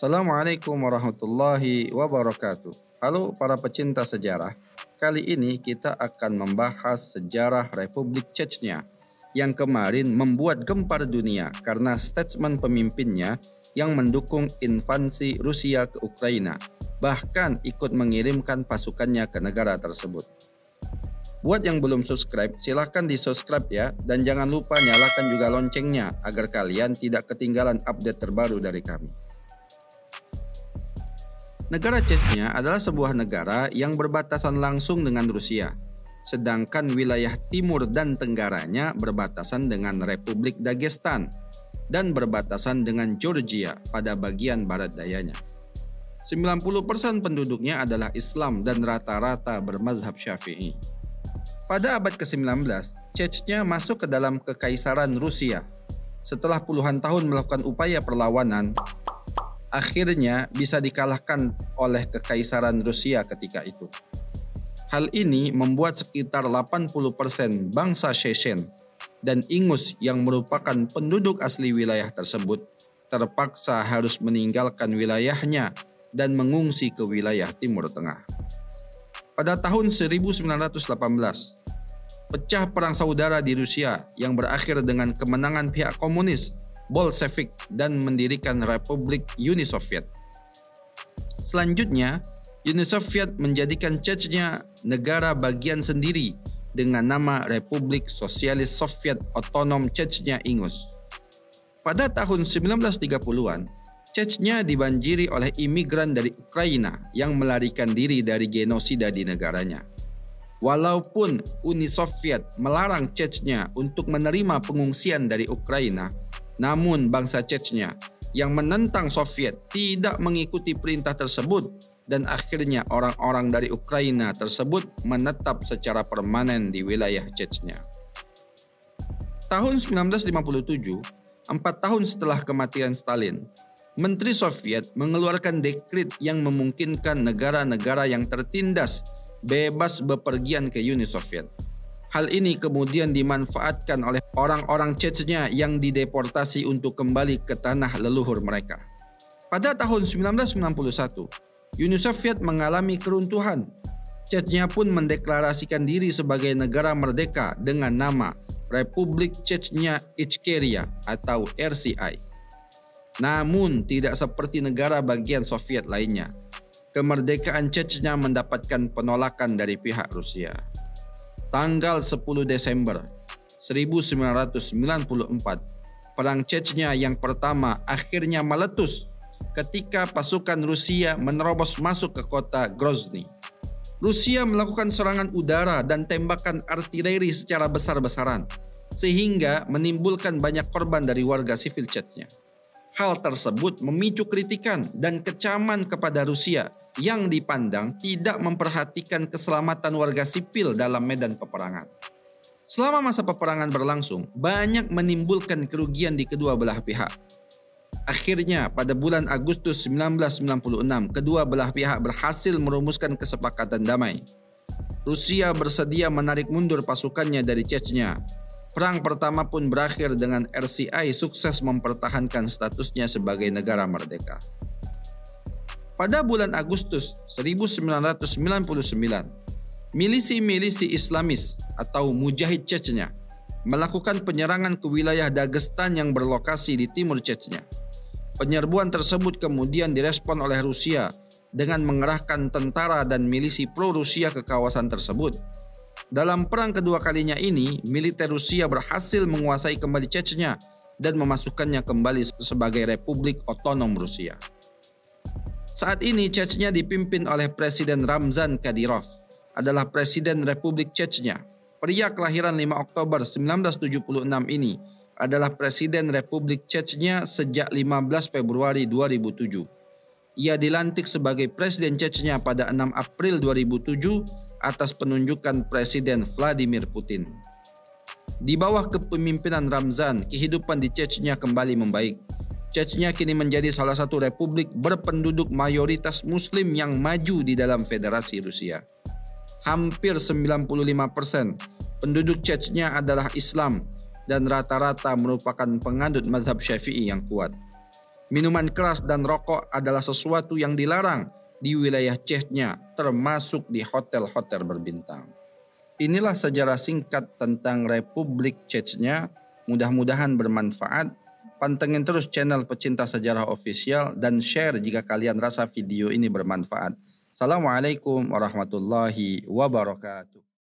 Assalamualaikum warahmatullahi wabarakatuh. Halo para pecinta sejarah. Kali ini kita akan membahas sejarah Republik Chechnya yang kemarin membuat gempar dunia karena statement pemimpinnya yang mendukung invasi Rusia ke Ukraina, bahkan ikut mengirimkan pasukannya ke negara tersebut. Buat yang belum subscribe, silahkan di-subscribe ya, dan jangan lupa nyalakan juga loncengnya agar kalian tidak ketinggalan update terbaru dari kami. Negara Chechnya adalah sebuah negara yang berbatasan langsung dengan Rusia, sedangkan wilayah timur dan tenggaranya berbatasan dengan Republik Dagestan dan berbatasan dengan Georgia pada bagian barat dayanya. 90% penduduknya adalah Islam dan rata-rata bermazhab Syafi'i. Pada abad ke-19, Chechnya masuk ke dalam Kekaisaran Rusia. Setelah puluhan tahun melakukan upaya perlawanan, akhirnya bisa dikalahkan oleh Kekaisaran Rusia ketika itu. Hal ini membuat sekitar 80% bangsa Chechen dan Ingus yang merupakan penduduk asli wilayah tersebut terpaksa harus meninggalkan wilayahnya dan mengungsi ke wilayah Timur Tengah. Pada tahun 1918, pecah perang saudara di Rusia yang berakhir dengan kemenangan pihak komunis Bolshevik dan mendirikan Republik Uni Soviet. Selanjutnya, Uni Soviet menjadikan Chechnya negara bagian sendiri dengan nama Republik Sosialis Soviet Otonom Chechnya Ingus. Pada tahun 1930-an, Chechnya dibanjiri oleh imigran dari Ukraina yang melarikan diri dari genosida di negaranya. Walaupun Uni Soviet melarang Chechnya untuk menerima pengungsian dari Ukraina, namun bangsa Chechnya yang menentang Soviet tidak mengikuti perintah tersebut dan akhirnya orang-orang dari Ukraina tersebut menetap secara permanen di wilayah Chechnya. Tahun 1957, 4 tahun setelah kematian Stalin, Menteri Soviet mengeluarkan dekret yang memungkinkan negara-negara yang tertindas bebas bepergian ke Uni Soviet. Hal ini kemudian dimanfaatkan oleh orang-orang Chechnya yang dideportasi untuk kembali ke tanah leluhur mereka. Pada tahun 1991, Uni Soviet mengalami keruntuhan. Chechnya pun mendeklarasikan diri sebagai negara merdeka dengan nama Republik Chechnya Ichkeria atau RCI. Namun tidak seperti negara bagian Soviet lainnya, kemerdekaan Chechnya mendapatkan penolakan dari pihak Rusia. Tanggal 10 Desember 1994, Perang Chechnya yang pertama akhirnya meletus ketika pasukan Rusia menerobos masuk ke kota Grozny. Rusia melakukan serangan udara dan tembakan artileri secara besar-besaran, sehingga menimbulkan banyak korban dari warga sipil Chechnya. Hal tersebut memicu kritikan dan kecaman kepada Rusia yang dipandang tidak memperhatikan keselamatan warga sipil dalam medan peperangan. Selama masa peperangan berlangsung, banyak menimbulkan kerugian di kedua belah pihak. Akhirnya, pada bulan Agustus 1996, kedua belah pihak berhasil merumuskan kesepakatan damai. Rusia bersedia menarik mundur pasukannya dari Chechnya. Perang pertama pun berakhir dengan RCI sukses mempertahankan statusnya sebagai negara merdeka. Pada bulan Agustus 1999, milisi-milisi Islamis atau Mujahid Chechnya melakukan penyerangan ke wilayah Dagestan yang berlokasi di timur Chechnya. Penyerbuan tersebut kemudian direspon oleh Rusia dengan mengerahkan tentara dan milisi pro-Rusia ke kawasan tersebut. Dalam perang kedua kalinya ini, militer Rusia berhasil menguasai kembali Chechnya dan memasukkannya kembali sebagai Republik Otonom Rusia. Saat ini Chechnya dipimpin oleh Presiden Ramzan Kadyrov, adalah Presiden Republik Chechnya. Pria kelahiran 5 Oktober 1976 ini adalah Presiden Republik Chechnya sejak 15 Februari 2007. Ia dilantik sebagai Presiden Chechnya pada 6 April 2007 atas penunjukan Presiden Vladimir Putin. Di bawah kepemimpinan Ramzan, kehidupan di Chechnya kembali membaik. Chechnya kini menjadi salah satu republik berpenduduk mayoritas Muslim yang maju di dalam Federasi Rusia. Hampir 95% penduduk Chechnya adalah Islam dan rata-rata merupakan penganut mazhab Syafi'i yang kuat. Minuman keras dan rokok adalah sesuatu yang dilarang di wilayah Chechnya, termasuk di hotel-hotel berbintang. Inilah sejarah singkat tentang Republik Chechnya. Mudah-mudahan bermanfaat. Pantengin terus channel Pecinta Sejarah Official dan share jika kalian rasa video ini bermanfaat. Assalamualaikum warahmatullahi wabarakatuh.